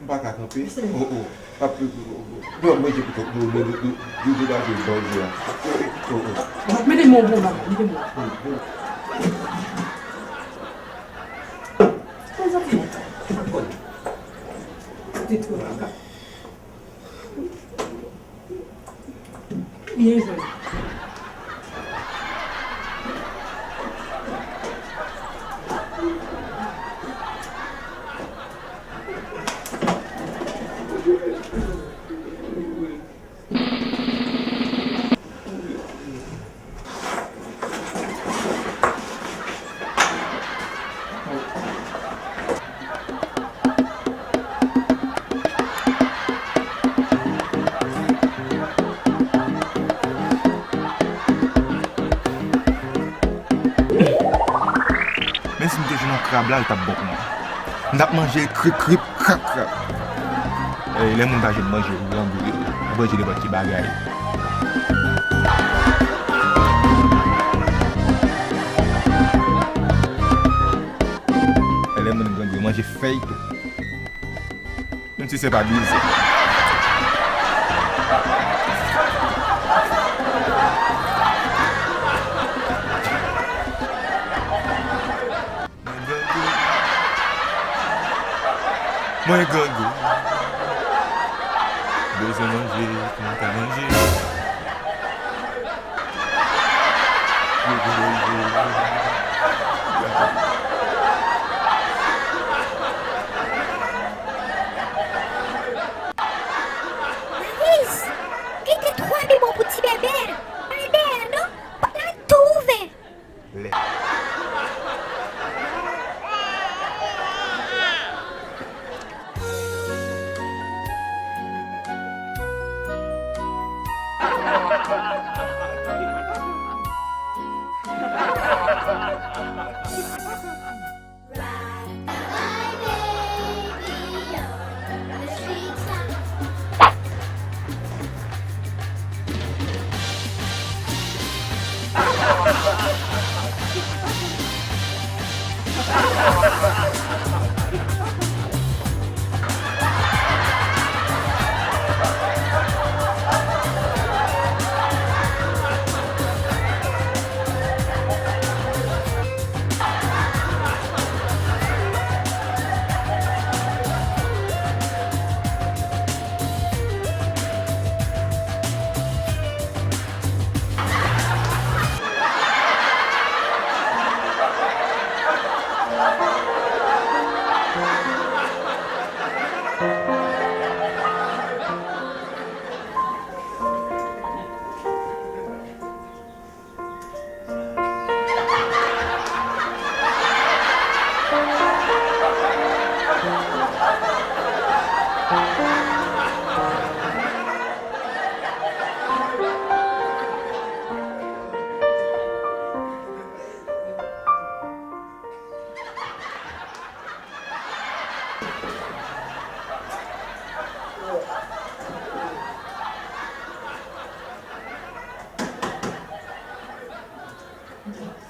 Baka kampi? Oo. Tapi dua meja betul dulu lagi baju ya. Oo.ไม่ได้โมโหนะไม่ได้โมติดตัวกับเยอะเลย Men si mte jenon krab la, l tap bok nan. Ndap manje krip krip krak krak. Le moun pa jen manje manje de bati bagay. Le moun gande manje feito. Même si c'est pas bise. Mwen gangou. Beze manje, kon ta manje. Mas, quem que tu abre mão pro ti beber? Beber, não? Para tu ver. Le. People,